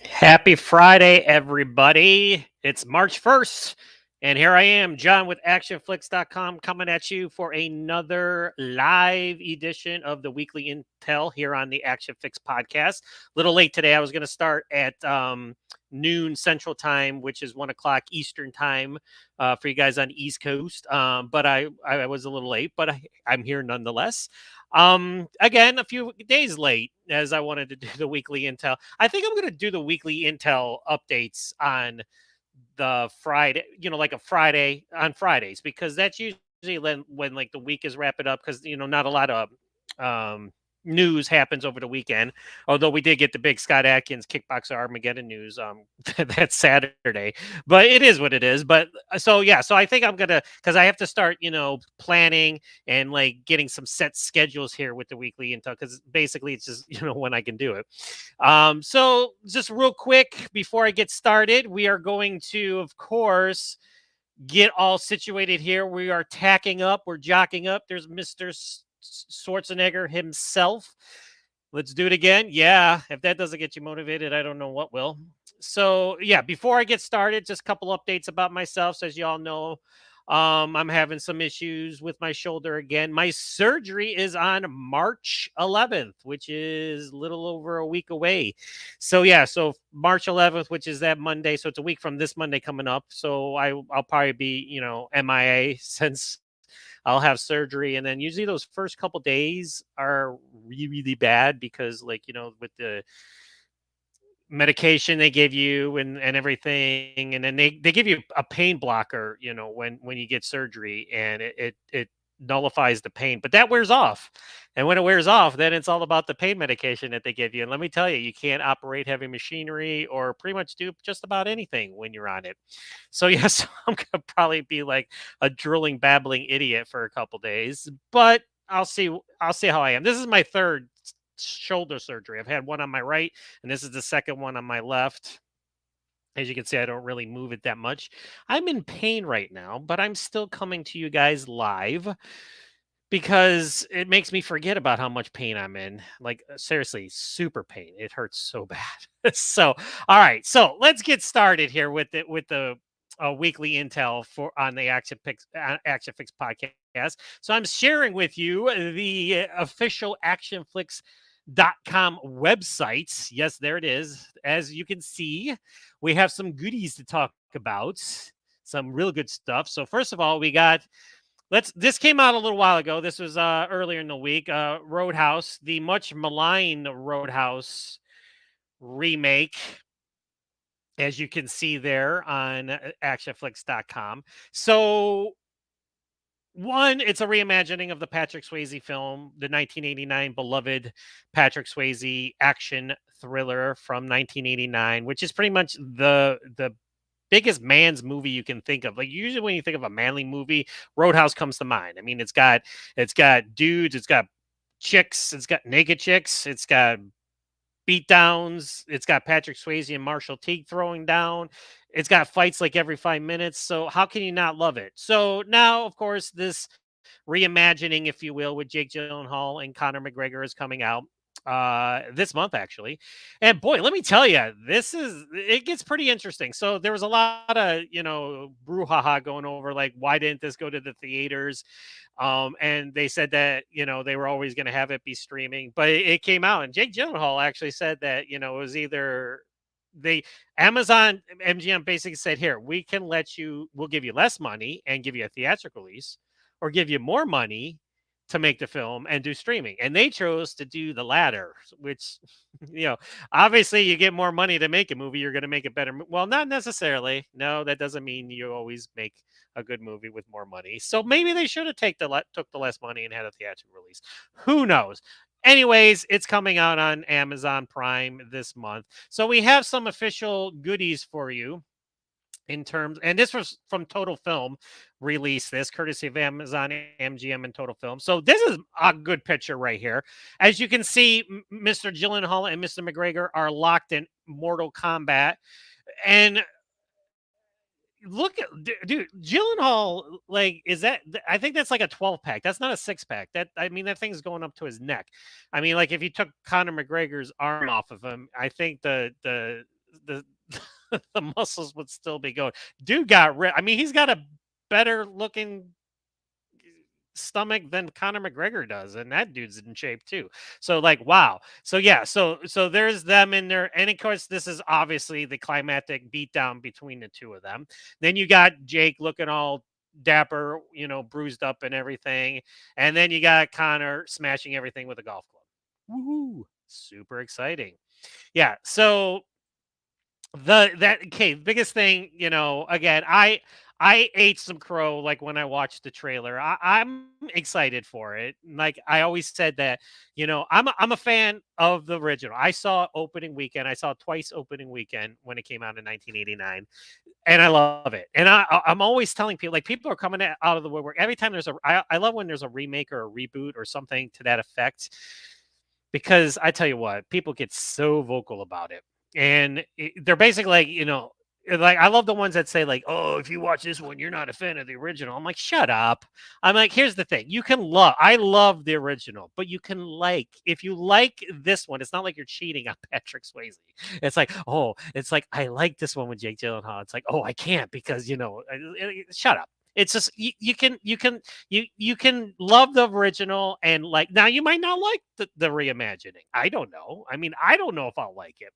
Happy Friday, everybody. It's March 1st. And here I am, John with ACTION-FLIX.com, coming at you for another live edition of the weekly intel here on the Action Fix podcast. A little late today. I was going to start at noon Central Time, which is 1 o'clock Eastern Time for you guys on the East Coast. But I was a little late, but I'm here nonetheless. Again, a few days late as I wanted to do the weekly intel. I think I'm going to do the weekly intel updates on the Friday, like a Friday on Fridays, because that's usually when like the week is wrapping up, because not a lot of um news happens over the weekend. Although we did get the big Scott Atkins kickboxer Armageddon news that Saturday, but it is what it is. But so yeah, so I think I'm gonna, because I have to start planning and like getting some set schedules here with the weekly intel, because basically it's just when I can do it. So just real quick before I get started, we are going to, of course, get all situated here. We are tacking up. We're jocking up. There's Mr. Schwarzenegger himself. Let's do it again. Yeah, if that doesn't get you motivated, I don't know what will. So yeah, before I get started, just a couple updates about myself. So as you all know, I'm having some issues with my shoulder again. My surgery is on March 11th, which is a little over a week away. So yeah, so March 11th, which is that Monday. So it's a week from this Monday coming up. So I'll probably be, MIA since I'll have surgery. And then usually those first couple days are really, really bad because like, with the medication they give you and everything, and then they give you a pain blocker when you get surgery, and it nullifies the pain, but that wears off. And when it wears off, then it's all about the pain medication that they give you. And let me tell you, you can't operate heavy machinery or pretty much do just about anything when you're on it. So yes, I'm gonna probably be like a drooling babbling idiot for a couple days, but I'll see how I am. This is my third shoulder surgery. I've had one on my right, and this is the second one on my left. As you can see, I don't really move it that much. I'm in pain right now, but I'm still coming to you guys live because it makes me forget about how much pain I'm in. Like seriously, super pain. It hurts so bad. So, all right. So let's get started here with the weekly intel for on the Action Fix podcast. So I'm sharing with you the official ActionFlix.com website. Yes, there it is. As you can see, we have some goodies to talk about, some real good stuff. So first of all, we got, this came out a little while ago. This was earlier in the week. Roadhouse, the much maligned Roadhouse remake, as you can see there on actionflix.com. So one, it's a reimagining of the Patrick Swayze film, the 1989 beloved Patrick Swayze action thriller from 1989, which is pretty much the biggest man's movie you can think of. Like usually when you think of a manly movie, Roadhouse comes to mind. I mean, it's got dudes, it's got chicks, it's got naked chicks, it's got beat downs, it's got Patrick Swayze and Marshall Teague throwing down. It's got fights like every 5 minutes. So how can you not love it? So now, of course, this reimagining, if you will, with Jake Gyllenhaal and Conor McGregor is coming out this month actually. And boy, let me tell you, it gets pretty interesting. So there was a lot of brouhaha going over like, why didn't this go to the theaters? And they said that they were always going to have it be streaming, but it came out, and Jake Gyllenhaal actually said that it was either they Amazon MGM basically said, here, we'll give you less money and give you a theatrical release, or give you more money to make the film and do streaming. And they chose to do the latter, which, obviously you get more money to make a movie, you're going to make it better. Well, not necessarily. No, that doesn't mean you always make a good movie with more money. So maybe they should have took the less money and had a theatrical release. Who knows? Anyways, it's coming out on Amazon Prime this month. So we have some official goodies for you in terms, and this was from Total Film, released this courtesy of Amazon, MGM, and Total Film. So this is a good picture right here. As you can see, Mr. Gyllenhaal and Mr. McGregor are locked in Mortal Kombat. And look at dude, Gyllenhaal, like, is that, I think that's like a 12 pack. That's not a 6 pack. I mean, that thing's going up to his neck. I mean, like if you took Conor McGregor's arm off of him, I think the the the muscles would still be going. Dude got rid. I mean, he's got a better looking stomach than Conor McGregor does, and that dude's in shape too. So like, wow. So yeah, so there's them in there, and of course, this is obviously the climactic beatdown between the two of them. Then you got Jake looking all dapper, bruised up and everything, and then you got Conor smashing everything with a golf club. Woohoo! Super exciting. Yeah. So biggest thing, again, I ate some crow like when I watched the trailer. I'm excited for it. Like I always said that, I'm a fan of the original. I saw opening weekend. I saw it twice opening weekend when it came out in 1989, and I love it. And I'm always telling people, like, people are coming out of the woodwork every time I love when there's a remake or a reboot or something to that effect, because I tell you what, people get so vocal about it. And they're basically like, like I love the ones that say like, "Oh, if you watch this one, you're not a fan of the original." I'm like, "Shut up." I'm like, "Here's the thing. I love the original, but you can if you like this one, it's not like you're cheating on Patrick Swayze. It's like, "Oh, it's like I like this one with Jake Gyllenhaal." It's like, "Oh, I can't because, shut up." It's just you can love the original, and like, now you might not like the reimagining. I don't know. I mean, I don't know if I'll like it.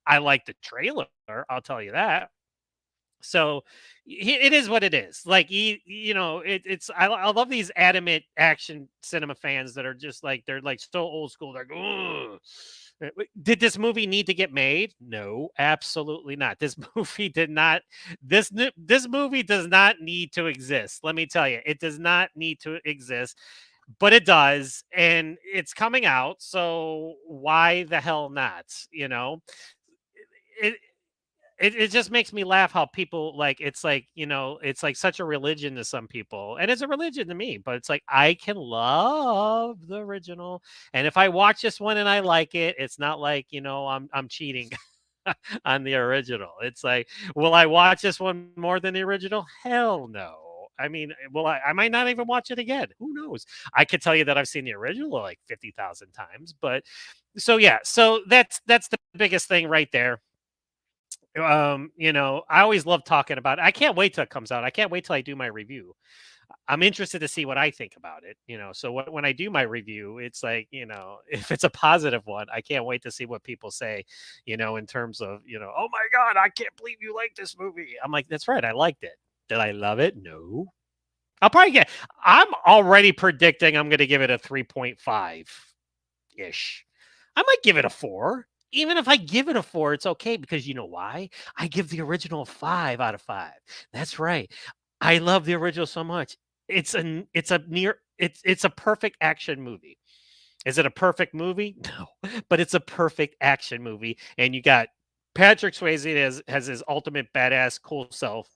I like the trailer, I'll tell you that. So it is what it is. Like it's I love these adamant action cinema fans that are just like, they're like so old school. They're like, "Ugh." Did this movie need to get made? No, absolutely not. This movie did not. This movie does not need to exist. Let me tell you, it does not need to exist, but it does, and it's coming out. So why the hell not? It it just makes me laugh how people, like, it's like, it's like such a religion to some people, and it's a religion to me, but it's like, I can love the original, and if I watch this one and I like it, it's not like, I'm cheating on the original. It's like, will I watch this one more than the original? Hell no. I mean, I might not even watch it again. Who knows? I could tell you that I've seen the original like 50,000 times, but so yeah, so that's the biggest thing right there. I always love talking about it. I can't wait till it comes out. I can't wait till I do my review. I'm interested to see what I think about it. So when I do my review, it's like, if it's a positive one, I can't wait to see what people say, in terms of, "Oh my God, I can't believe you like this movie." I'm like, "That's right. I liked it. Did I love it? No." I'm already predicting I'm going to give it a 3.5 ish. I might give it a 4. Even if I give it a 4, it's okay, because you know why? I give the original a 5 out of 5. That's right. I love the original so much. It's a perfect action movie. Is it a perfect movie? No, but it's a perfect action movie, and you got Patrick Swayze has his ultimate badass cool self.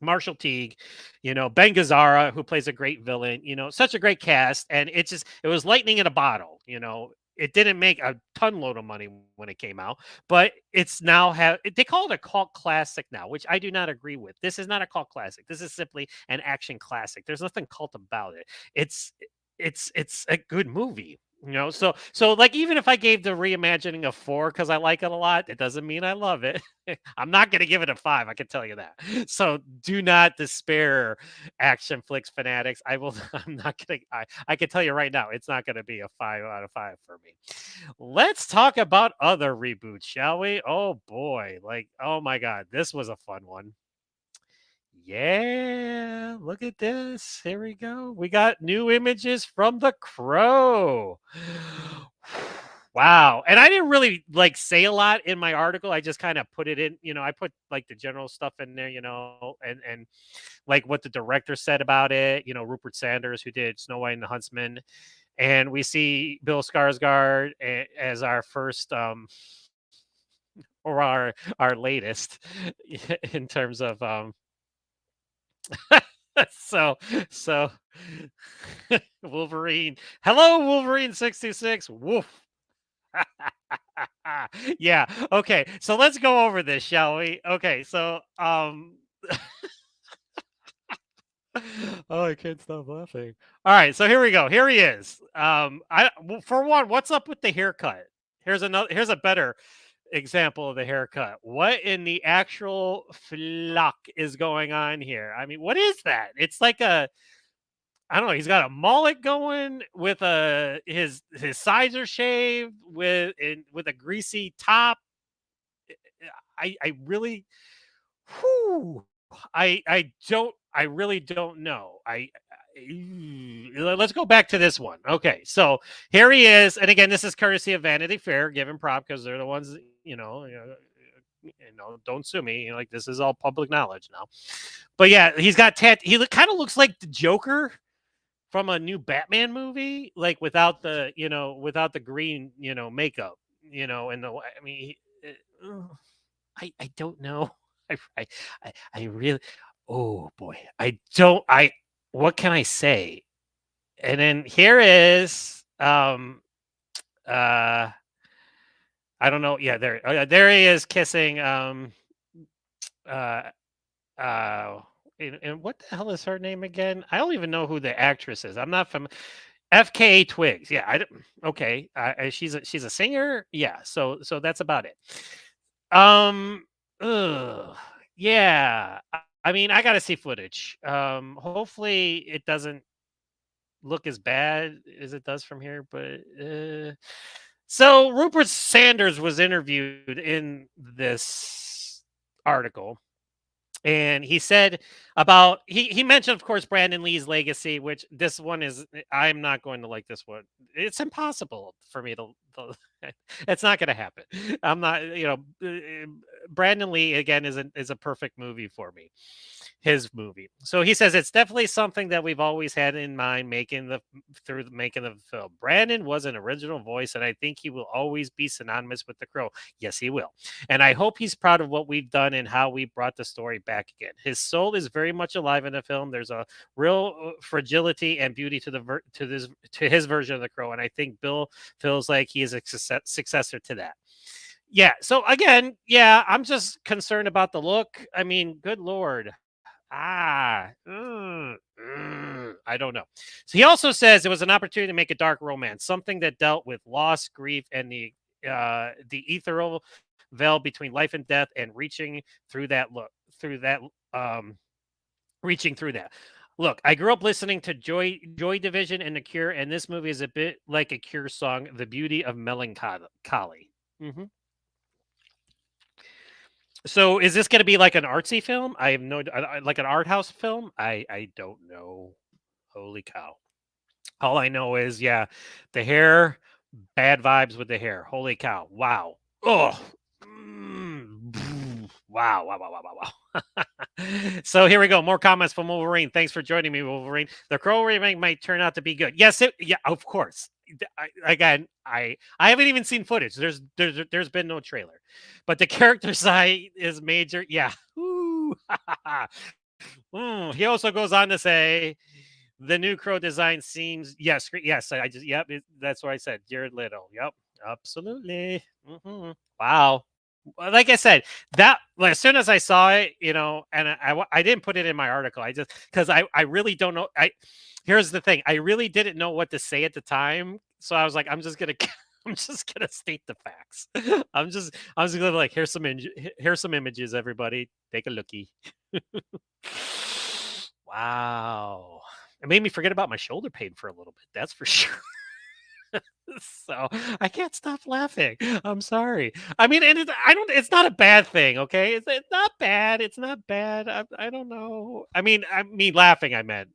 Marshall Teague, Ben Gazzara, who plays a great villain, such a great cast. And it was lightning in a bottle. It didn't make a ton load of money when it came out, but it's now they call it a cult classic now, which I do not agree with. This is not a cult classic. This is simply an action classic. There's nothing cult about it. It's a good movie. So like, even if I gave the reimagining a 4 because I like it a lot, it doesn't mean I love it. I'm not going to give it a 5. I can tell you that. So do not despair, ACTION-FLIX fanatics. I'm not going to. I can tell you right now, it's not going to be a 5 out of 5 for me. Let's talk about other reboots, shall we? Oh boy, like, oh my God, this was a fun one. Yeah, look at this. Here we go. We got new images from The Crow. Wow. And I didn't really like say a lot in my article. I just kind of put it in, I put like the general stuff in there, and like what the director said about it, Rupert Sanders, who did Snow White and the Huntsman. And we see Bill Skarsgård as our first or our latest in terms of so Wolverine. Hello, Wolverine 626. Woof. Yeah. Okay. So let's go over this, shall we? Okay. So oh, I can't stop laughing. All right, so here we go. Here he is. For one, what's up with the haircut? Here's a better. example of the haircut. What in the actual flock is going on here? I mean, what is that? It's like a I don't know. He's got a mullet going with his sides are shaved with a greasy top. I really, whew, I really don't know. Let's go back to this one. Okay, so here he is, and again, this is courtesy of Vanity Fair. Give him prop because they're the ones that, don't sue me. Like this is all public knowledge now. But yeah, he's got he kind of looks like the Joker from a new Batman movie, like without the green, makeup, and I mean, I don't know. I, I really, oh boy, I don't, what can I say? And then here is, uh, I don't know. Yeah, there he is kissing, uh, uh, and what the hell is her name again? I don't even know who the actress is. I'm not from FKA Twigs. Yeah, I don't, okay. She's a singer. Yeah, so that's about it. Ugh, yeah. I mean, I gotta see footage. Hopefully it doesn't look as bad as it does from here, but so Rupert Sanders was interviewed in this article, and he said about he mentioned, of course, Brandon Lee's legacy, which this one is I'm not going to like this one. It's impossible for me to it's not going to happen. I'm not, Brandon Lee again is a perfect movie for me. His movie. So he says it's definitely something that we've always had in mind making the film. Brandon was an original voice, and I think he will always be synonymous with the Crow. Yes, he will. And I hope he's proud of what we've done and how we brought the story back again. His soul is very much alive in the film. There's a real fragility and beauty to his version of the Crow, and I think Bill feels like he is a successor to that. Yeah. So again, yeah, I'm just concerned about the look. I mean, good lord. I don't know. So he also says it was an opportunity to make a dark romance, something that dealt with loss, grief, and the ethereal veil between life and death, and um reaching through that. Look, I grew up listening to Joy Division and The Cure, and this movie is a bit like a Cure song, "The Beauty of Melancholy." hmm So is this going to be like an artsy film? I have no like an art house film. I don't know. Holy cow! All I know is yeah, the hair, bad vibes with the hair. Holy cow! Wow. Oh. Wow, wow, wow, wow, wow, wow. So here we go. More comments from Wolverine. Thanks for joining me, Wolverine. The Crow remake might turn out to be good. Yes, yeah, of course. I haven't even seen footage. There's been no trailer, but the character side is major. Yeah. Ooh. He also goes on to say the new Crow design seems yes. I just that's what I said. Jared Leto. Yep, absolutely. Wow. Like I said, as soon as I saw it, and I didn't put it in my article. I just because I really don't know. Here's the thing. I really didn't know what to say at the time, so I was like, I'm just gonna I'm just gonna state the facts. I'm just gonna like here's some images. Everybody, take a looky. Wow. It made me forget about my shoulder pain for a little bit. That's for sure. So I can't stop laughing. I'm sorry. I mean, and I don't. It's not a bad thing, okay? It's not bad. It's not bad. I don't know. I mean, laughing. I meant.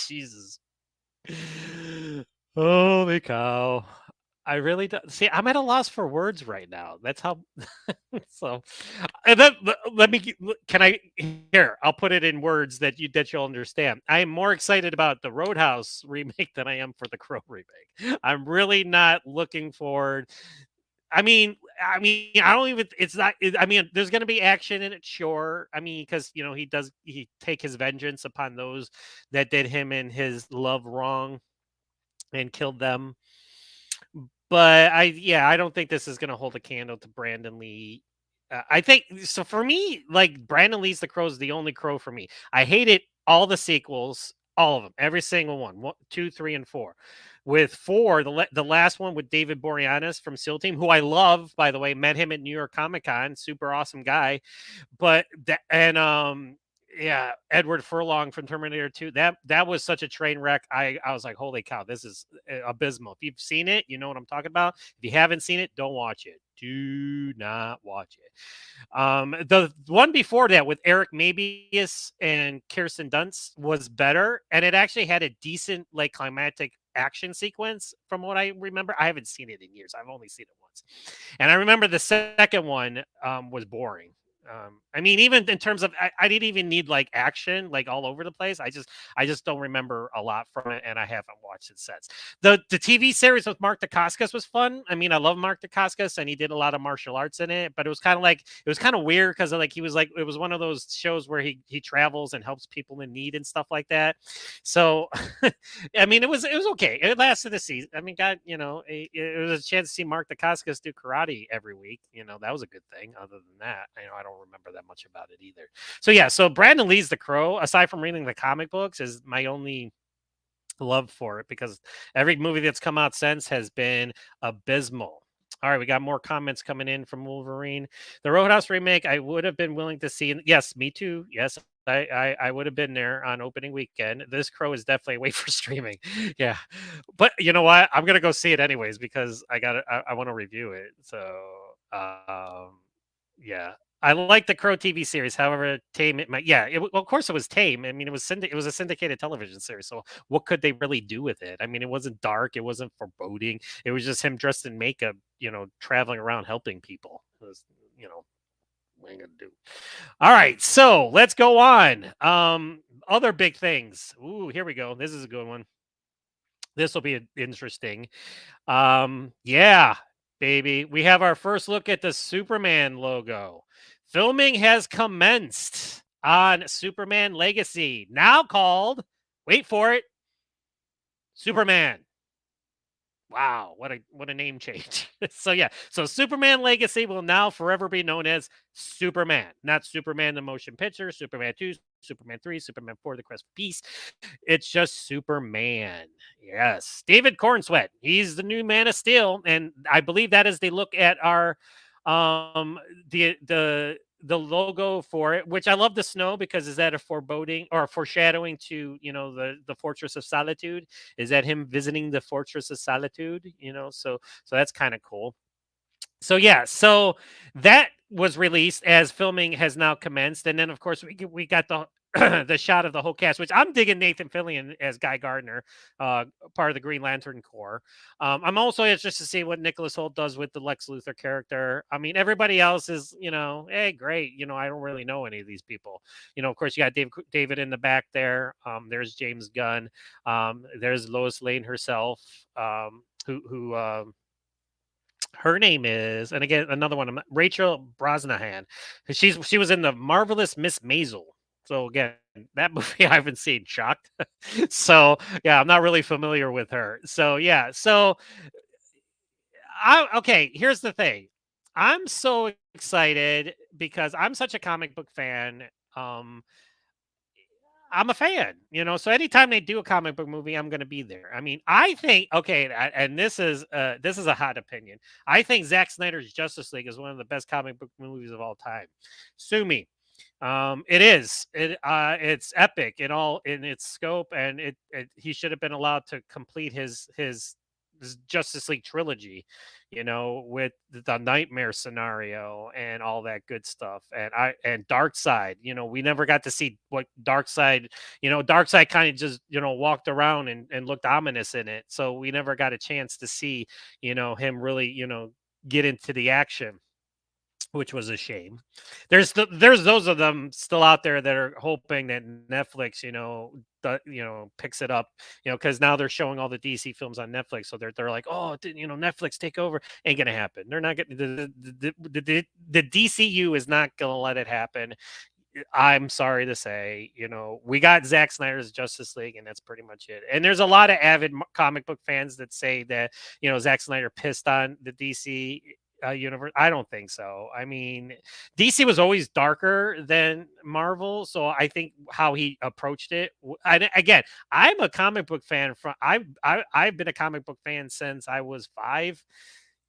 Jesus. Holy cow! I really don't see. I'm at a loss for words right now. That's how. So, and then let me. Can I here? I'll put it in words that you'll understand. I am more excited about the Roadhouse remake than I am for the Crow remake. I'm really not looking forward. I don't even. It's not. I mean, there's going to be action in it, sure. I mean, because he take his vengeance upon those that did him and his love wrong and killed them. But I don't think this is going to hold a candle to Brandon Lee. I think so for me, like Brandon Lee's The Crow is the only Crow for me. I hated all the sequels, all of them, every single one, 2, 3, and 4. with 4, the last one with David Boreanaz from SEAL Team, who I love, by the way. Met him at New York Comic Con, super awesome guy. But that, and yeah, Edward Furlong from Terminator 2. That was such a train wreck. I was like, holy cow, this is abysmal. If you've seen it, you know what I'm talking about. If you haven't seen it, don't watch it. Do not watch it. The one before that with Eric Mabius and Kirsten Dunst was better, and it actually had a decent like climactic action sequence from what I remember. I haven't seen it in years. I've only seen it once. And I remember the second one was boring. I mean, even in terms of, I didn't even need like action, like all over the place. I just don't remember a lot from it, and I haven't watched it since. The TV series with Mark Dacascos was fun. I mean, I love Mark Dacascos, and he did a lot of martial arts in it. But it was kind of like it was kind of weird because like he was like it was one of those shows where he travels and helps people in need and stuff like that. So, I mean, it was okay. It lasted a season. I mean, God, you know, it was a chance to see Mark Dacascos do karate every week. You know, that was a good thing. Other than that, you know, I don't remember that much about it either. So yeah, so Brandon Lee's The Crow, aside from reading the comic books, is my only love for it because every movie that's come out since has been abysmal. All right, we got more comments coming in from Wolverine. The Roadhouse remake, I would have been willing to see. Yes, me too. Yes, I would have been there on opening weekend. This Crow is definitely a wait for streaming. Yeah, but you know what? I'm gonna go see it anyways because I want to review it. So yeah, I like the Crow TV series. However, tame it might. Yeah, well, of course it was tame. I mean, it was a syndicated television series. So what could they really do with it? I mean, it wasn't dark. It wasn't foreboding. It was just him dressed in makeup, you know, traveling around helping people. It was, you know, what are you gonna do? All right, so let's go on. Other big things. Ooh, here we go. This is a good one. This will be interesting. Yeah, baby. We have our first look at the Superman logo. Filming has commenced on Superman Legacy, now called, wait for it, Superman. Wow, what a name change. So yeah, so Superman Legacy will now forever be known as Superman, not Superman the motion picture, Superman 2, Superman 3, Superman 4, The Quest for Peace. It's just Superman. Yes. David Cornsweat. He's the new Man of Steel. And I believe that is they look at our um the logo for it, which I love the snow because is that a foreboding or a foreshadowing to, you know, the Fortress of Solitude? Is that him visiting the Fortress of Solitude? You know, so that's kind of cool. So yeah, so that was released as filming has now commenced, and then of course we got the the shot of the whole cast, which I'm digging Nathan Fillion as Guy Gardner, part of the Green Lantern Corps. I'm also interested to see what Nicholas Hoult does with the Lex Luthor character. I mean, everybody else is, you know, hey, great. You know, I don't really know any of these people. You know, of course, you got David in the back there. There's James Gunn. There's Lois Lane herself, who her name is, and again, another one, Rachel Brosnahan. She was in the Marvelous Miss Maisel. So again, that movie I haven't seen. Shocked. So yeah, I'm not really familiar with her. So yeah, so okay. Here's the thing. I'm so excited because I'm such a comic book fan. Um, I'm a fan, you know. So anytime they do a comic book movie, I'm going to be there. I mean, I think okay, and this is a hot opinion. I think Zack Snyder's Justice League is one of the best comic book movies of all time. Sue me. It is. It's epic in all in its scope, and he should have been allowed to complete his Justice League trilogy, you know, with the nightmare scenario and all that good stuff. And Dark Side, you know, we never got to see what Dark Side, you know, Dark Side kind of just, you know, walked around and looked ominous in it. So we never got a chance to see, you know, him really, you know, get into the action, which was a shame. There's those of them still out there that are hoping that Netflix, you know, picks it up, you know, because now they're showing all the DC films on Netflix, so they're like, oh, you know, Netflix take over. Ain't gonna happen. They're not gonna. The DCU is not gonna let it happen. I'm sorry to say, you know, we got Zack Snyder's Justice League, and that's pretty much it. And there's a lot of avid comic book fans that say that, you know, Zack Snyder pissed on the DC universe? I don't think so. I mean, DC was always darker than Marvel, so I think how he approached it. Again, I'm a comic book fan from I've been a comic book fan since I was 5.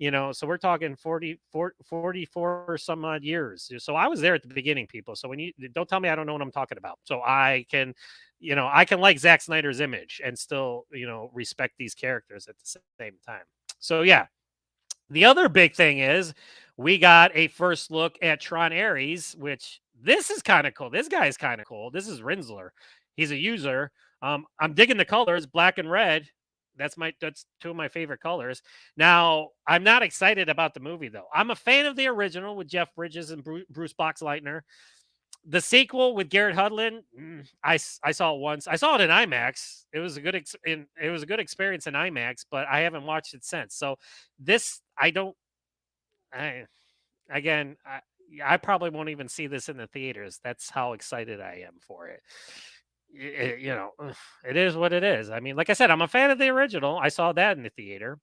So we're talking 44 some odd years. So I was there at the beginning, people. So when you don't tell me I don't know what I'm talking about. So I can like Zack Snyder's image and still, respect these characters at the same time. So yeah, the other big thing is we got a first look at Tron ARES, which this is kind of cool. This guy is kind of cool. This is Rinsler. He's a user. I'm digging the colors, black and red. That's two of my favorite colors. Now, I'm not excited about the movie though. I'm a fan of the original with Jeff Bridges and Bruce Boxleitner. The sequel with Garrett Hudlin, I saw it once. I saw it in IMAX. It was a it was a good experience in IMAX, but I haven't watched it since. So this I don't I again I probably won't even see this in the theaters. That's how excited I am for it. It is what it is. I mean, like I said, I'm a fan of the original. I saw that in the theater.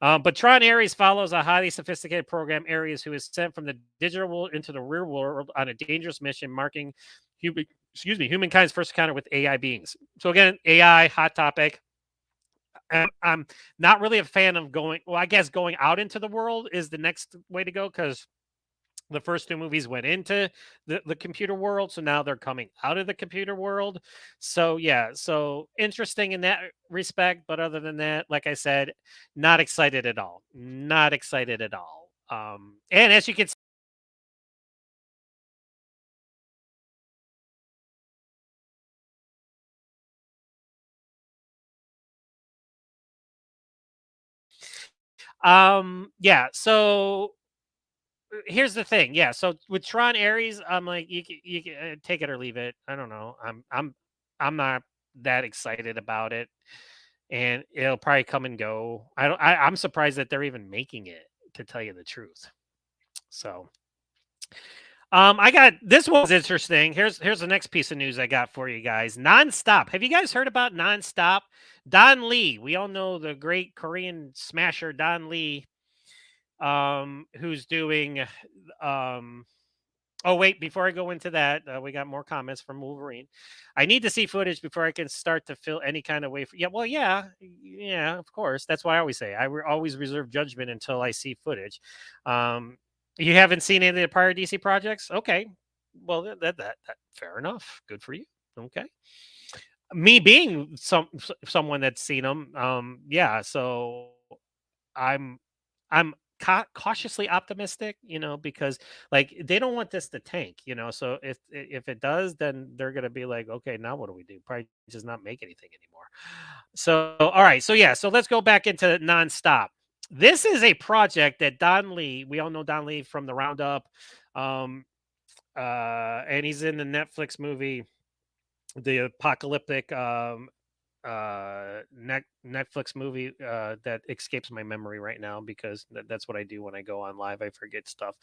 But Tron ARES follows a highly sophisticated program, ARES, who is sent from the digital world into the real world on a dangerous mission, marking humankind's first encounter with AI beings. So again, AI, hot topic. I'm not really a fan of going. Well, I guess going out into the world is the next way to go because the first two movies went into the computer world, so now they're coming out of the computer world. So yeah, so interesting in that respect, but other than that, like I said, not excited at all. Not excited at all. And as you can yeah, so here's the thing. Yeah, so with Tron Ares, I'm like you can take it or leave it. I don't know. I'm not that excited about it, and it'll probably come and go. I'm surprised that they're even making it, to tell you the truth. So, I got this one's interesting. Here's the next piece of news I got for you guys. Nonstop. Have you guys heard about Nonstop? Don Lee. We all know the great Korean smasher Don Lee, who's doing um Oh, wait, before I go into that, we got more comments from Wolverine. I need to see footage before I can start to feel any kind of way. Yeah, well, yeah, yeah, of course. That's why I always say always reserve judgment until I see footage. You haven't seen any of the prior DC projects? Okay, well, that fair enough. Good for you. Okay, me being someone that's seen them, yeah. So I'm I'm cautiously optimistic, because like they don't want this to tank, So if it does, then they're gonna be like, okay, now what do we do? Probably just not make anything anymore. So all right, so yeah, so let's go back into Nonstop. This is a project that Don Lee, we all know Don Lee from the Roundup, um, and he's in the Netflix movie, the apocalyptic Netflix movie that escapes my memory right now because that's what I do when I go on live. I forget stuff.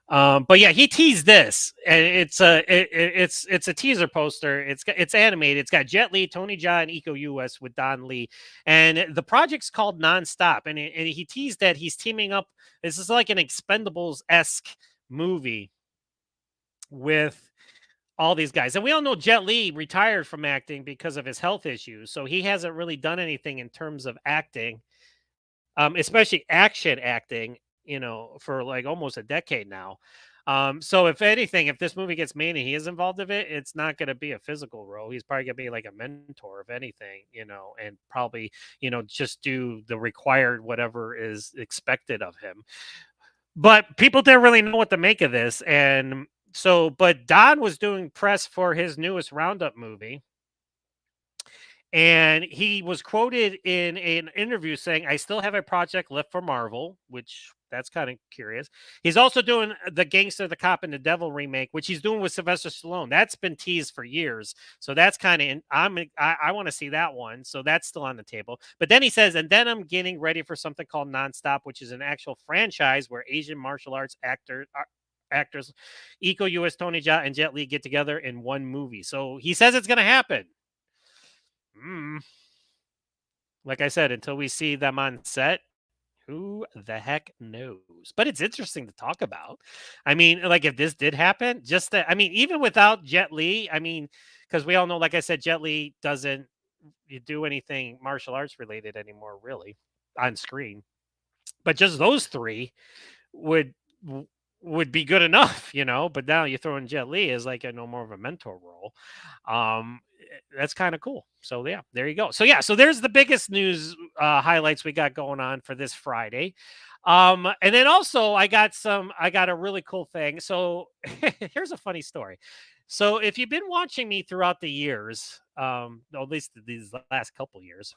But yeah, he teased this, and it's a teaser poster. It's animated. It's got Jet Li, Tony Jaa, and Eco US with Don Lee, and the project's called Nonstop. And he teased that he's teaming up. This is like an Expendables esque movie with all these guys. And we all know Jet Li retired from acting because of his health issues. So he hasn't really done anything in terms of acting, especially action acting, for like almost a decade now. So if anything, if this movie gets made and he is involved in it, it's not going to be a physical role. He's probably going to be like a mentor, if anything, and probably, just do the required whatever is expected of him. But people didn't really know what to make of this. And so, but Don was doing press for his newest Roundup movie. And he was quoted in an interview saying, I still have a project left for Marvel, which that's kind of curious. He's also doing the Gangster, the Cop, and the Devil remake, which he's doing with Sylvester Stallone. That's been teased for years. So that's kind of, I want to see that one. So that's still on the table. But then he says, and then I'm getting ready for something called Nonstop, which is an actual franchise where Asian martial arts actors, Eco US, Tony Jaa, and Jet Li get together in one movie. So he says it's going to happen. Like I said, until we see them on set, Who the heck knows? But it's interesting to talk about. I mean, like if this did happen, just that, I mean, even without Jet Li, I mean, because we all know, like I said, Jet Li doesn't do anything martial arts related anymore, really, on screen. But just those three would would be good enough, you know. But now you throw in Jet Li as like a no more of a mentor role. That's kind of cool. So yeah, there you go. So yeah, so there's the biggest news highlights we got going on for this Friday. And then also I got a really cool thing. So here's a funny story. So if you've been watching me throughout the years, at least these last couple years,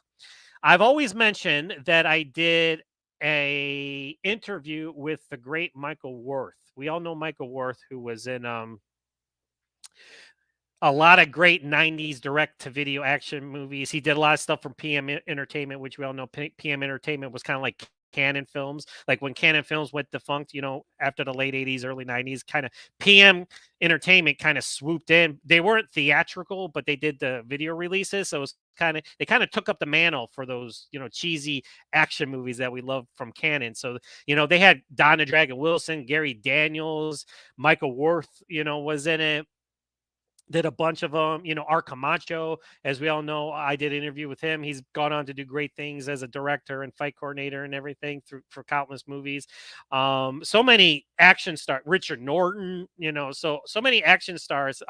I've always mentioned that I did a interview with the great Michael Worth. We all know Michael Worth, who was in a lot of great 90s direct to video action movies. He did a lot of stuff from PM Entertainment, which we all know PM Entertainment was kind of like Canon Films. Like when Canon Films went defunct, you know, after the late 80s, early 90s, kind of PM Entertainment kind of swooped in. They weren't theatrical, but they did the video releases. So it was they kind of took up the mantle for those, you know, cheesy action movies that we love from Canon. So, you know, they had Donna Dragon Wilson, Gary Daniels, Michael Worth, you know, was in it, did a bunch of them, you know, Art Camacho, as we all know, I did an interview with him. He's gone on to do great things as a director and fight coordinator and everything for countless movies. So many action stars, Richard Norton, you know, so many action stars,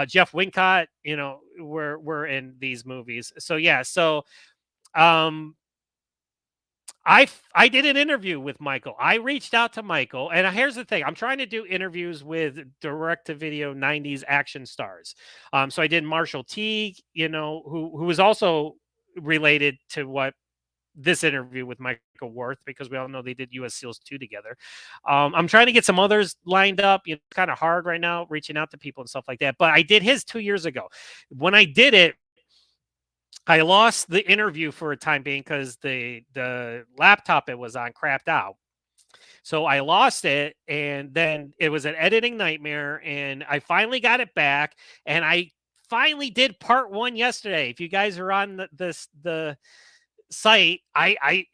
Jeff Wincott, you know, were in these movies. So yeah, so um I did an interview with Michael. I reached out to Michael, and here's the thing: I'm trying to do interviews with direct-to-video '90s action stars. So I did Marshall Teague, you know, who was also related to what this interview with Michael Worth, because we all know they did U.S. SEALs 2 together. I'm trying to get some others lined up. It's kind of hard right now, reaching out to people and stuff like that. But I did his 2 years ago. When I did it, I lost the interview for a time being because the laptop it was on crapped out. So I lost it, and then it was an editing nightmare, and I finally got it back, and I finally did part 1 yesterday. If you guys are on the site,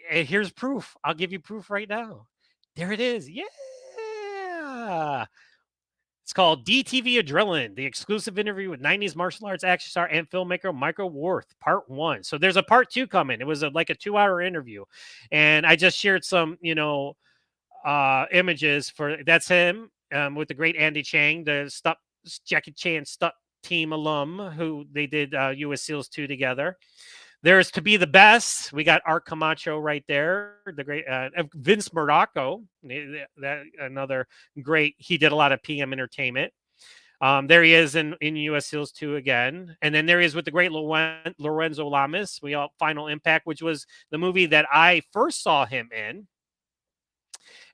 here's proof. I'll give you proof right now. There it is. Yeah. It's called DTV Adrenaline, the exclusive interview with 90s martial arts action star and filmmaker Michael Worth, part 1. So there's a part 2 coming. It was like a 2-hour interview. And I just shared some, you know, images for that's him with the great Andy Chang, the Jackie Chan stunt team alum who they did US SEALs 2 together. There's To Be the Best. We got Art Camacho right there. The great Vince Morocco. That another great. He did a lot of PM Entertainment. There he is in US SEALs 2 again. And then there he is with the great Lorenzo Lamas. We all Final Impact, which was the movie that I first saw him in.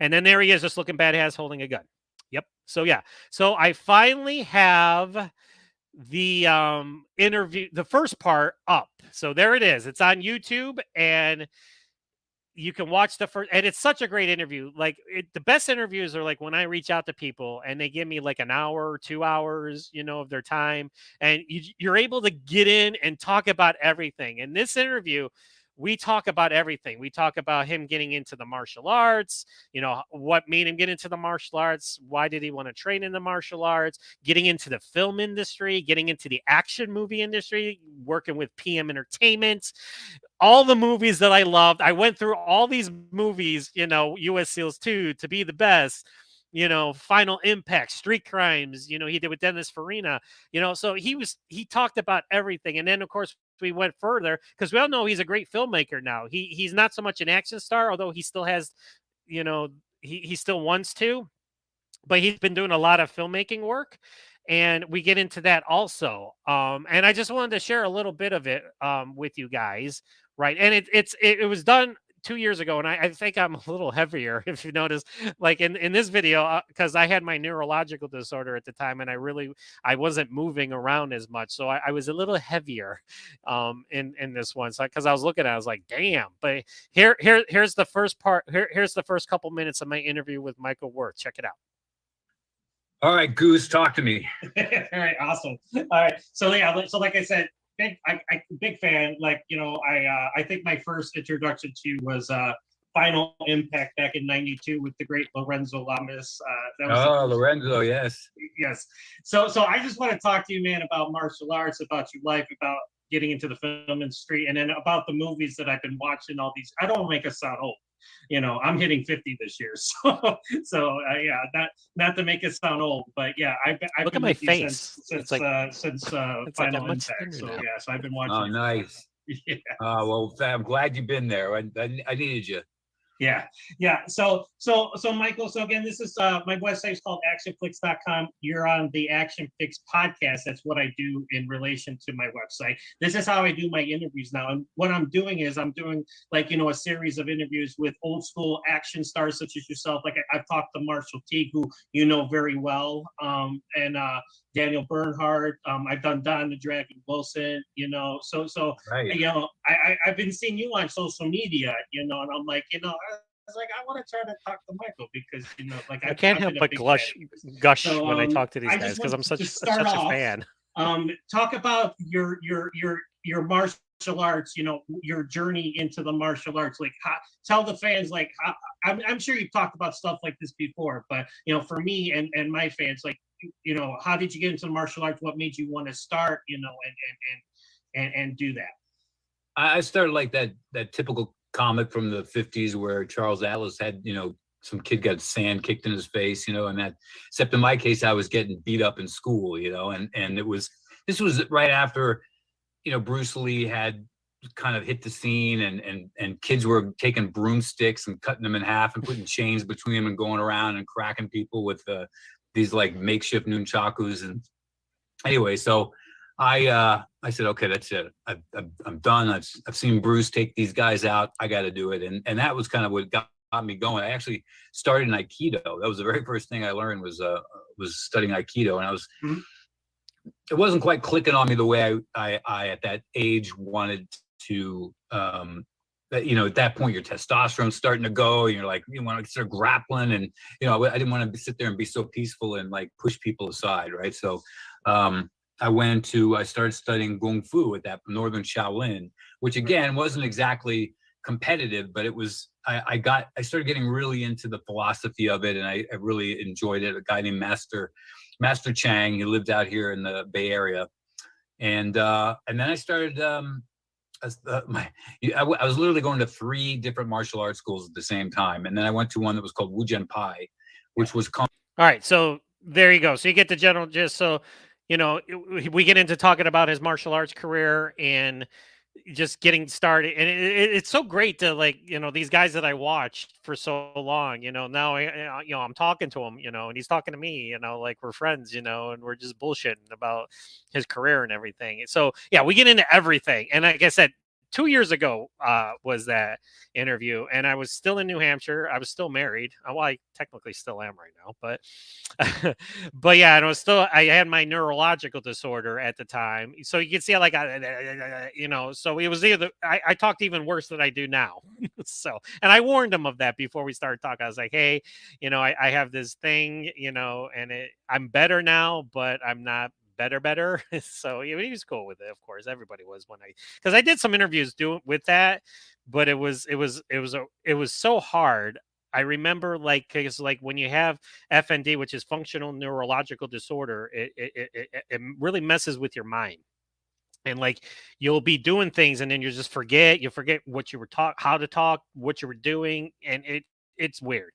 And then there he is, just looking badass, holding a gun. Yep. So yeah. So I finally have the interview, the first part up. So there it is. It's on YouTube, and you can watch the first, and it's such a great interview. Like the best interviews are like when I reach out to people and they give me like an hour or 2 hours, you know, of their time, and you're able to get in and talk about everything. In this interview, we talk about everything. We talk about him getting into the martial arts, you know, what made him get into the martial arts, why did he want to train in the martial arts, getting into the film industry, getting into the action movie industry, working with PM Entertainment, all the movies that I loved. I went through all these movies, you know, US SEALs 2, To Be the Best, you know, Final Impact, Street Crimes, you know, he did with Dennis Farina, you know, so he talked about everything. And then of course we went further because we all know he's a great filmmaker now. He's not so much an action star, although he still has, you know, he still wants to, but he's been doing a lot of filmmaking work, and we get into that also. And I just wanted to share a little bit of it with you guys, right? And it was done 2 years ago, and I think I'm a little heavier, if you notice, like in this video, because I had my neurological disorder at the time, and I wasn't moving around as much, so I was a little heavier in this one. So because I was looking at it, I was like, damn. But here's the first part. Here's the first couple minutes of my interview with Michael Worth. Check it out. All right, Goose, talk to me. All right, awesome. All right, so yeah, so like I said, big fan. Like, you know, I think my first introduction to you was Final Impact back in '92 with the great Lorenzo Lamas. That was Oh, Lorenzo, yes. yes. So I just want to talk to you, man, about martial arts, about your life, about getting into the film industry, and then about the movies that I've been watching. All these. I don't want to make us sound old. I'm hitting 50 this year, so yeah, not to make it sound old, but yeah, I've Look been at my with you face. since it's like Final I'm much Impact. thinner So now. yeah, so I've been watching. Oh, nice. Yeah. Well, I'm glad you've been there. I needed you. Yeah. So Michael, so again, this is my website is called ACTION-FLIX.com. You're on the ACTION-FLIX podcast. That's what I do in relation to my website. This is how I do my interviews now. And what I'm doing is I'm doing a series of interviews with old school action stars such as yourself. Like I've talked to Marshall Teague, who you know very well, and Daniel Bernhardt. I've done Don the Dragon Wilson, so Right. I've been seeing you on social media, and I'm like, I was like, I want to try to talk to Michael because, I can't help but gush when I talk to these guys because I'm such a fan. Talk about your martial arts, your journey into the martial arts. Like, tell the fans, like, I'm sure you've talked about stuff like this before, but for me and my fans, like, how did you get into the martial arts? What made you want to start, and do that? I started like that typical comic from the 50s where Charles Atlas had, some kid got sand kicked in his face, and that, except in my case, I was getting beat up in school, and this was right after, Bruce Lee had kind of hit the scene and kids were taking broomsticks and cutting them in half and putting chains between them and going around and cracking people with these like makeshift nunchakus. And anyway, so I said, okay, that's it. I'm done. I've seen Bruce take these guys out. I got to do it. And that was kind of what got me going. I actually started in Aikido. That was the very first thing I learned was studying Aikido. And I was, it wasn't quite clicking on me the way I at that age wanted to, at that point your testosterone's starting to go and you're like, you want to start grappling. And, I didn't want to sit there and be so peaceful and like push people aside. Right. So, I started studying Kung Fu at that Northern Shaolin, which again, wasn't exactly competitive, but it was, I started getting really into the philosophy of it. And I really enjoyed it. A guy named Master Chang, he lived out here in the Bay Area. And then I started, I was literally going to 3 different martial arts schools at the same time. And then I went to one that was called Wu Jian Pai, which was all right. So there you go. So you get the general gist. So, we get into talking about his martial arts career and just getting started. And it's so great to these guys that I watched for so long, now I'm talking to him, and he's talking to me, like we're friends, and we're just bullshitting about his career and everything. So yeah, we get into everything. And like I said, 2 years ago was that interview, and I was still in New Hampshire. I was still married. Well, I technically still am right now, but but yeah, and I had my neurological disorder at the time, so you can see like so it was either I talked even worse than I do now. So, and I warned him of that before we started talking. I was like, hey, I have this thing, and I'm better now, but I'm not better. So he was cool with it. Of course, everybody was because I did some interviews with that, but it was so hard. I remember because when you have FND, which is functional neurological disorder, it really messes with your mind. And you'll be doing things and then you forget what you were how to talk, what you were doing, and it's weird.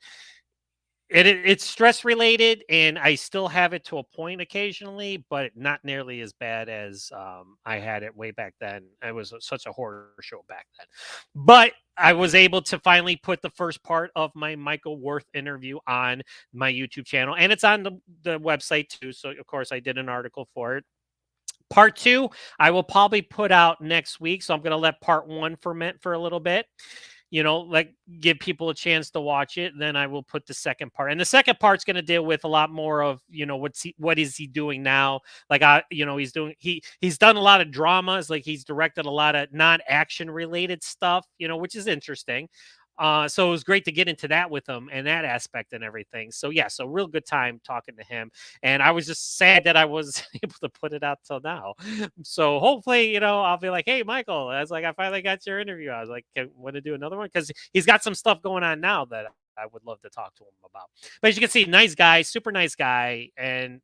It's stress related, and I still have it to a point occasionally, but not nearly as bad as I had it way back then. It was such a horror show back then. But I was able to finally put the first part of my Michael Worth interview on my YouTube channel, and it's on the website too. So of course I did an article for it. Part 2, I will probably put out next week. So I'm going to let part 1 ferment for a little bit, give people a chance to watch it. Then I will put the second part. And the second part's going to deal with a lot more of, what is he doing now? He's done a lot of dramas. Like he's directed a lot of non-action related stuff, which is interesting. So it was great to get into that with him and that aspect and everything. So yeah, so real good time talking to him. And I was just sad that I wasn't able to put it out till now. So hopefully, you know, I'll be like, hey, Michael, I was like, I finally got your interview. I was like, want to do another one? Because he's got some stuff going on now that I would love to talk to him about. But as you can see, nice guy, super nice guy, and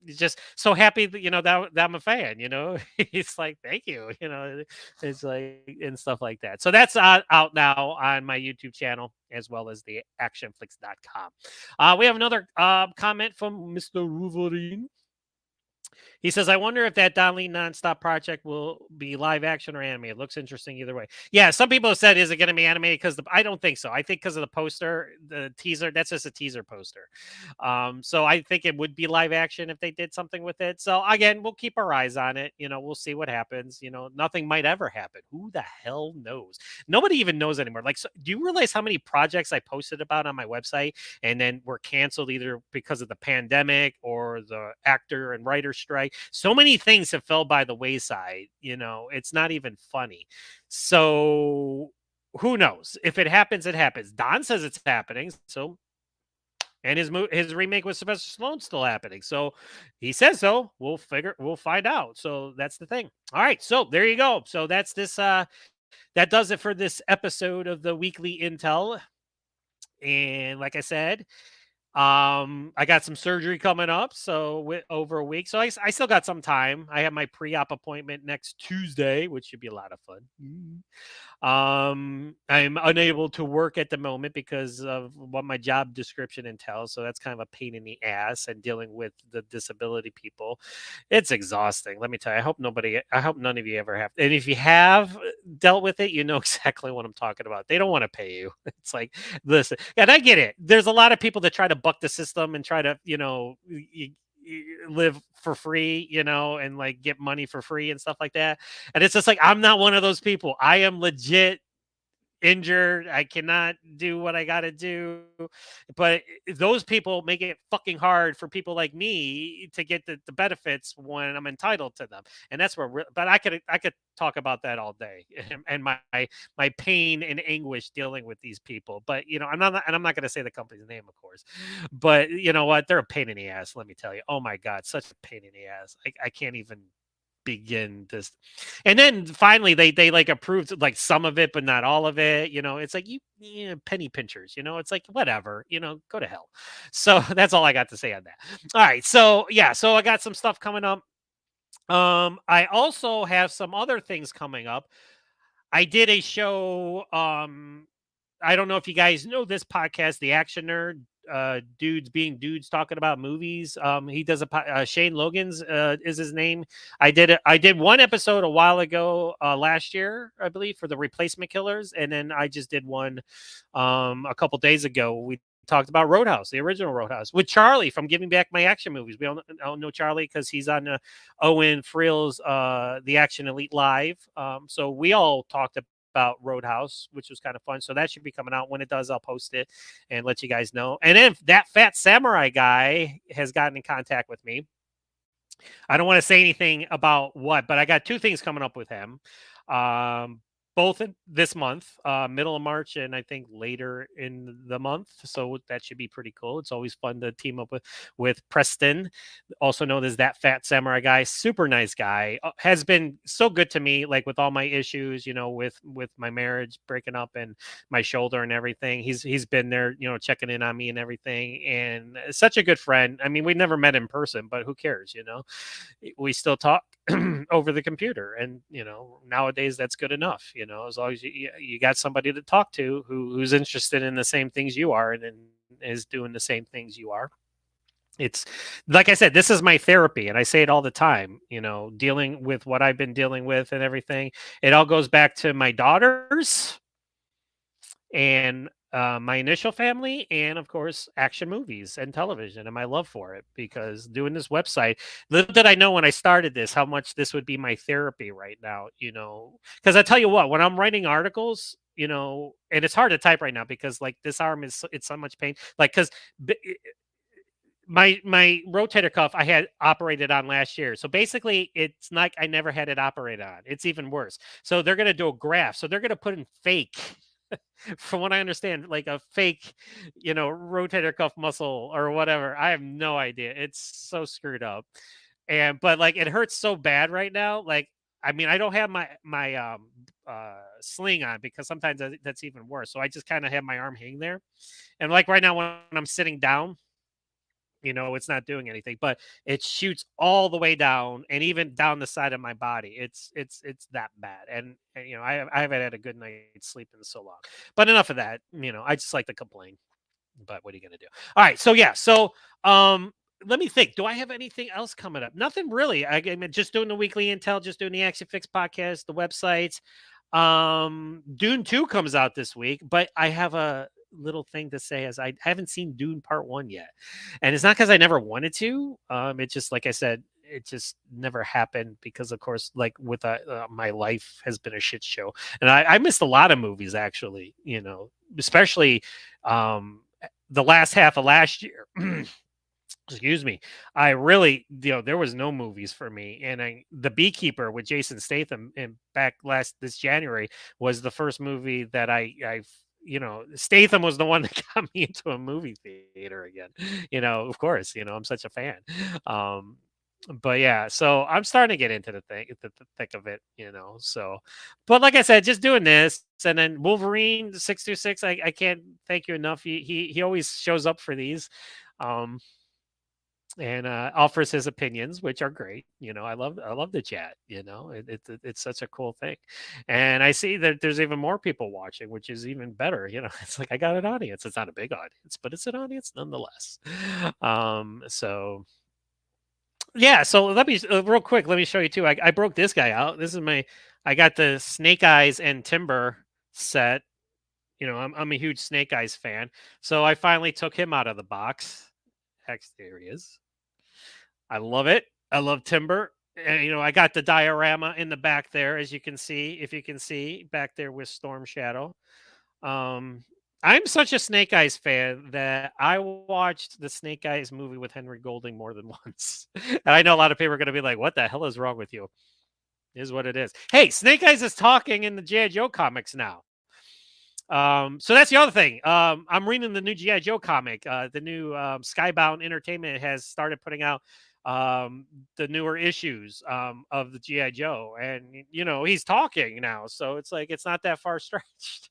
just so happy that, you know, that I'm a fan, you know. He's like, thank you, you know. It's like, and stuff like that. So that's out now on my YouTube channel as well as the ACTION-FLIX.com. We have another comment from Mr. Wolverine. He says, I wonder if that Don Lee nonstop project will be live action or anime. It looks interesting either way. Yeah, some people have said, is it going to be animated? Because I don't think so. I think because of the poster, the teaser, that's just a teaser poster. So I think it would be live action if they did something with it. So again, we'll keep our eyes on it. You know, we'll see what happens. You know, nothing might ever happen. Who the hell knows? Nobody even knows anymore. Like, so, do you realize how many projects I posted about on my website and then were canceled either because of the pandemic or the actor and writer strike? So many things have fell by the wayside, you know, it's not even funny. So who knows? If it happens, it happens. Don says it's happening. So, and his remake with Sylvester Stallone's still happening. So he says so. We'll find out. So that's the thing. All right. So there you go. So that's this that does it for this episode of the Weekly Intel. And like I said, I got some surgery coming up, so over a week. So I still got some time. I have my pre-op appointment next Tuesday, which should be a lot of fun. I'm unable to work at the moment because of what my job description entails. So that's kind of a pain in the ass, and dealing with the disability people, it's exhausting. Let me tell you. I hope none of you ever have. And if you have dealt with it, you know exactly what I'm talking about. They don't want to pay you. It's like, listen, and I get it. There's a lot of people that try to buck the system and try to, you know, live for free, you know, and like get money for free and stuff like that. And it's just like, I'm not one of those people. I am legit injured. I cannot do what I got to do. But those people make it fucking hard for people like me to get the benefits when I'm entitled to them. And that's where, but I could talk about that all day and my pain and anguish dealing with these people. But, you know, I'm not going to say the company's name, of course, but you know what? They're a pain in the ass. Let me tell you. Oh my God, such a pain in the ass. I can't even begin this. And then finally they like approved like some of it but not all of it, you know. It's like, penny pinchers, you know. It's like, whatever, you know, go to hell. So that's all I got to say on that. All right, so yeah, so I got some stuff coming up. I also have some other things coming up. I did a show, I don't know if you guys know this podcast, The Action Nerd, dudes being dudes talking about movies. He does Shane Logan's is his name. I did one episode a while ago, last year, I believe, for the Replacement Killers, and then I just did one a couple days ago. We talked about Roadhouse, the original Roadhouse, with Charlie from Giving Back My Action Movies. We all know Charlie because he's on Owen Friel's The Action Elite Live. So we all talked about Roadhouse, which was kind of fun. So that should be coming out. When it does, I'll post it and let you guys know. And then that Fat Samurai guy has gotten in contact with me. I don't want to say anything about what, but I got two things coming up with him. Both in this month, middle of March, and I think later in the month. So that should be pretty cool. It's always fun to team up with Preston, also known as That Fat Samurai Guy. Super nice guy. Has been so good to me, like with all my issues, you know, with my marriage breaking up and my shoulder and everything. He's been there, you know, checking in on me and everything, and such a good friend. I mean, we never met in person, but who cares, you know? We still talk over the computer, and you know, nowadays that's good enough, you know, as long as you got somebody to talk to who's interested in the same things you are and is doing the same things you are. It's like I said, this is my therapy, and I say it all the time, you know, dealing with what I've been dealing with and everything. It all goes back to my daughters and my initial family, and of course action movies and television, and my love for it. Because doing this website, little did I know when I started this how much this would be my therapy right now, you know. Because I tell you what, when I'm writing articles, you know, and it's hard to type right now because like this arm it's so much pain, like because my rotator cuff I had operated on last year. So basically it's like I never had it operated on. It's even worse. So they're going to do a graft. So they're going to put in fake from what I understand, like a fake, rotator cuff muscle or whatever. I have no idea. It's so screwed up. But like it hurts so bad right now. Like, I mean, I don't have my sling on because sometimes that's even worse. So I just kind of have my arm hanging there. And like right now when I'm sitting down, it's not doing anything, but it shoots all the way down and even down the side of my body. It's that bad. And I haven't had a good night's sleep in so long. But enough of that. I just like to complain. But what are you gonna do? All right. So yeah. So let me think. Do I have anything else coming up? Nothing really. I mean, just doing the weekly intel, just doing the Action Fix podcast, the websites. Dune 2 comes out this week, but I have a little thing to say as I haven't seen Dune Part 1 yet. And it's not because I never wanted to. It just, like I said, it just never happened because, of course, like with my life has been a shit show. And I missed a lot of movies, actually, especially the last half of last year. Excuse me. I really, there was no movies for me. And The Beekeeper with Jason Statham and back this January was the first movie that I Statham was the one that got me into a movie theater again. Of course, I'm such a fan. But yeah, so I'm starting to get into the thick of it, so, but like I said, just doing this. And then Wolverine 626, I can't thank you enough. He always shows up for these. And offers his opinions, which are great. I love the chat. It's such a cool thing, and I see that there's even more people watching, which is even better. It's like I got an audience. It's not a big audience, but it's an audience nonetheless. So yeah. So let me real quick. Let me show you too. I broke this guy out. This is I got the Snake Eyes and Timber set. I'm a huge Snake Eyes fan, so I finally took him out of the box. There he is. I love it. I love Timber. And, I got the diorama in the back there, as you can see, if you can see back there with Storm Shadow. I'm such a Snake Eyes fan that I watched the Snake Eyes movie with Henry Golding more than once. And I know a lot of people are going to be like, what the hell is wrong with you? Is what it is. Hey, Snake Eyes is talking in the G.I. Joe comics now. So that's the other thing. I'm reading the new G.I. Joe comic. The new Skybound Entertainment has started putting out the newer issues of the G.I. Joe. And, he's talking now. So it's like, it's not that far stretched,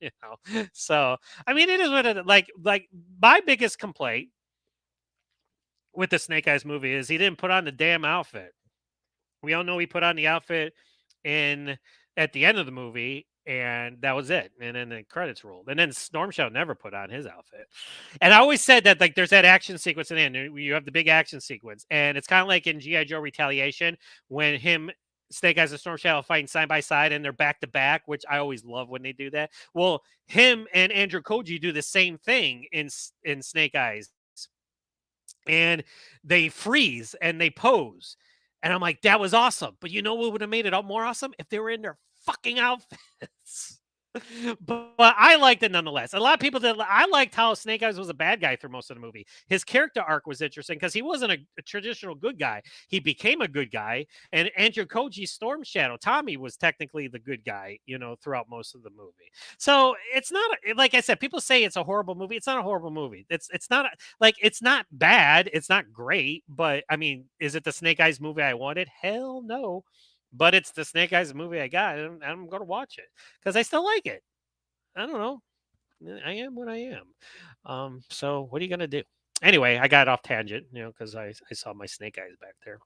So, I mean, it is what it like my biggest complaint with the Snake Eyes movie is he didn't put on the damn outfit. We all know he put on the outfit at the end of the movie, and that was it. And then the credits rolled. And then Storm Shadow never put on his outfit. And I always said that, like, there's that action sequence in the end. You have the big action sequence. And it's kind of like in G.I. Joe Retaliation when Snake Eyes and Storm Shadow fighting side by side and they're back to back, which I always love when they do that. Well, him and Andrew Koji do the same thing in Snake Eyes. And they freeze and they pose. And I'm like, that was awesome. But you know what would have made it more awesome? If they were in their fucking outfits. But I liked it nonetheless. A lot of people I liked how Snake Eyes was a bad guy through most of the movie. His character arc was interesting because he wasn't a traditional good guy. He became a good guy. And Andrew Koji's Storm Shadow, Tommy, was technically the good guy, throughout most of the movie. So it's not, like I said, people say it's a horrible movie. It's not a horrible movie. It's not it's not bad. It's not great. But I mean, is it the Snake Eyes movie I wanted? Hell no. But it's the Snake Eyes movie I got, and I'm going to watch it because I still like it. I don't know. I am what I am. So what are you going to do? Anyway, I got off tangent, because I saw my Snake Eyes back there.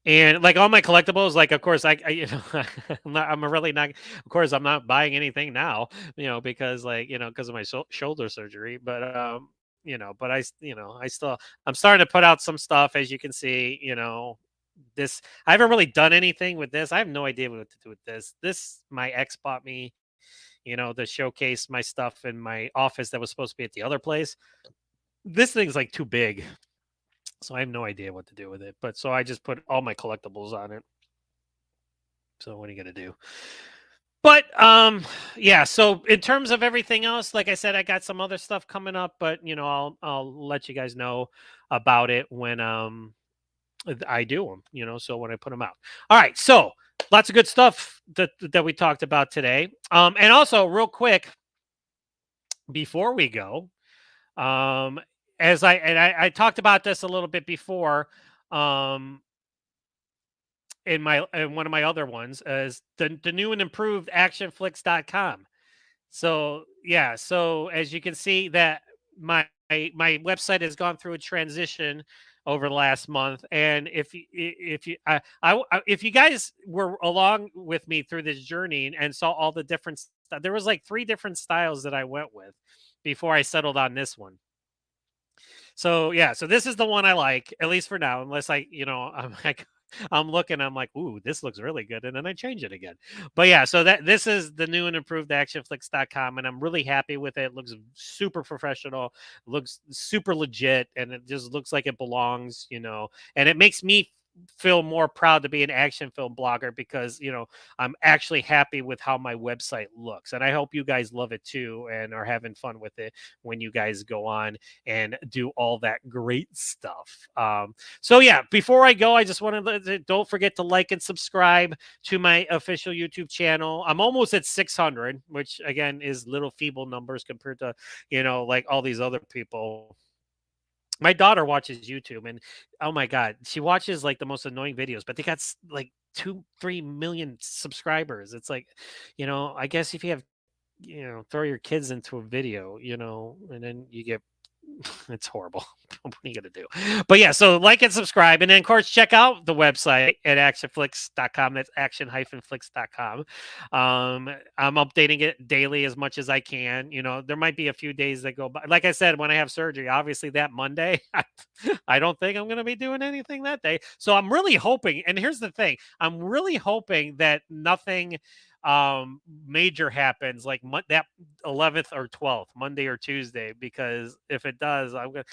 And like all my collectibles, like, of course, I'm really not, of course, I'm not buying anything now, because because of my shoulder surgery, but, but I'm starting to put out some stuff, as you can see, I haven't really done anything with this. I have no idea what to do with this. My ex bought me, to showcase my stuff in my office that was supposed to be at the other place. This thing's like too big. So I have no idea what to do with it. But so I just put all my collectibles on it. So what are you going to do? But yeah, so in terms of everything else, like I said, I got some other stuff coming up, but I'll let you guys know about it when I do them, you know, so when I put them out. All right, so lots of good stuff that we talked about today. And also real quick before we go, um, I talked about this a little bit before, um, in one of my other ones, is the new and improved actionflix.com. So yeah, so as you can see that my website has gone through a transition over the last month, and if you if you guys were along with me through this journey and saw all the different there was like 3 different styles that I went with before I settled on this one. So yeah, so this is the one I like, at least for now, unless I'm like I'm looking, I'm like, ooh, this looks really good, and then I change it again. But yeah, so that this is the new and improved actionflix.com, and I'm really happy with it. It looks super professional, looks super legit, and it just looks like it belongs, and it makes me feel more proud to be an action film blogger because I'm actually happy with how my website looks, and I hope you guys love it too and are having fun with it when you guys go on and do all that great stuff. So yeah, before I go, I just wanted to don't forget to like and subscribe to my official YouTube channel. I'm almost at 600, which again is little feeble numbers compared to like all these other people. My daughter watches YouTube, and oh my god, she watches like the most annoying videos, but they got like 2-3 million subscribers. It's like, I guess if you have, throw your kids into a video, and then you get it's horrible. What are you gonna do? But yeah, so like and subscribe, and then of course check out the website at actionflix.com. That's action-flix.com. I'm updating it daily as much as I can. There might be a few days that go by. Like I said, when I have surgery, obviously that Monday, I don't think I'm gonna be doing anything that day. So I'm really hoping, and here's the thing, I'm really hoping that nothing major happens like that 11th or 12th, Monday or Tuesday, because if it does, I'm gonna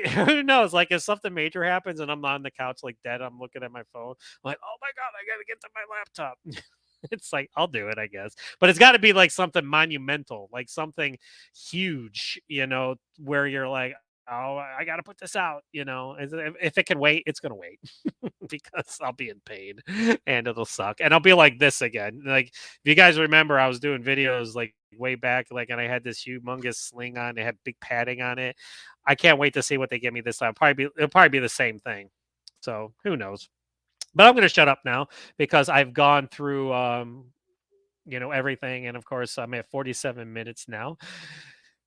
who knows, like if something major happens and I'm on the couch like dead, I'm looking at my phone, I'm like, oh my god, I gotta get to my laptop. It's like I'll do it, I guess, but it's got to be like something monumental, like something huge, where you're like, oh, I got to put this out, if it can wait, it's gonna wait. Because I'll be in pain and it'll suck. And I'll be like this again. Like if you guys remember, I was doing videos like way back, like, and I had this humongous sling on, it had big padding on it. I can't wait to see what they give me this time. It'll probably be the same thing. So who knows? But I'm gonna shut up now because I've gone through everything. And of course I'm at 47 minutes now.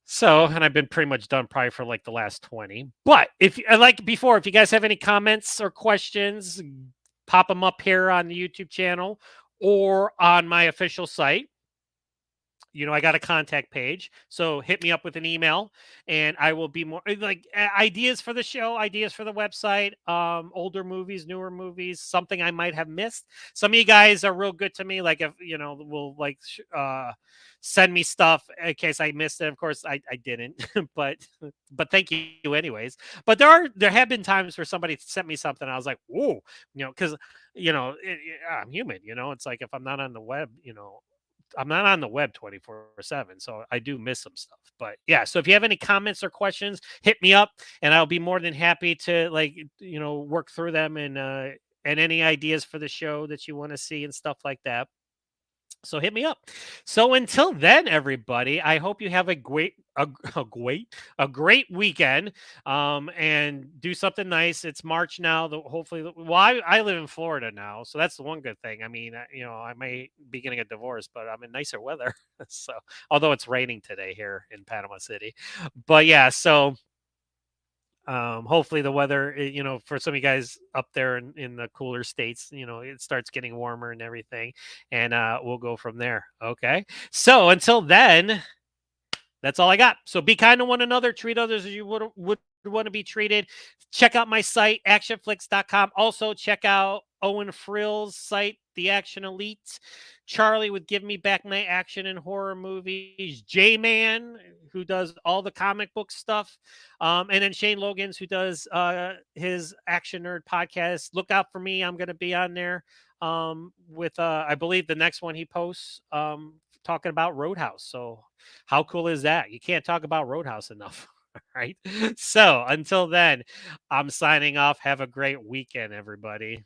So, and I've been pretty much done probably for like the last 20. But like before, if you guys have any comments or questions, pop them up here on the YouTube channel or on my official site. I got a contact page, so hit me up with an email and I will be more like ideas for the show, ideas for the website, older movies, newer movies, something I might have missed. Some of you guys are real good to me, like if will like send me stuff in case I missed it. Of course I didn't, but thank you anyways. But there have been times where somebody sent me something, I was like, whoa, because I'm human, it's like if I'm not on the web, I'm not on the web 24/7, so I do miss some stuff. But yeah, so if you have any comments or questions, hit me up and I'll be more than happy to work through them and any ideas for the show that you want to see and stuff like that. So hit me up. So until then, everybody, I hope you have a great weekend. And do something nice. It's March now. Hopefully, well, I live in Florida now, so that's the one good thing. I mean, I may be getting a divorce, but I'm in nicer weather. So although it's raining today here in Panama City, but yeah, so hopefully the weather, for some of you guys up there in the cooler states, it starts getting warmer and everything, and we'll go from there. Okay, so until then, that's all I got. So be kind to one another, treat others as you would want to be treated. Check out my site, actionflix.com. Also check out Owen Frill's site, The Action Elite. Charlie with Give Me Back My Action and Horror Movies. J-Man, who does all the comic book stuff. And then Shane Logans, who does his Action Nerd podcast. Look out for me. I'm going to be on there with, I believe, the next one he posts talking about Roadhouse. So how cool is that? You can't talk about Roadhouse enough. Right. So until then, I'm signing off. Have a great weekend, everybody.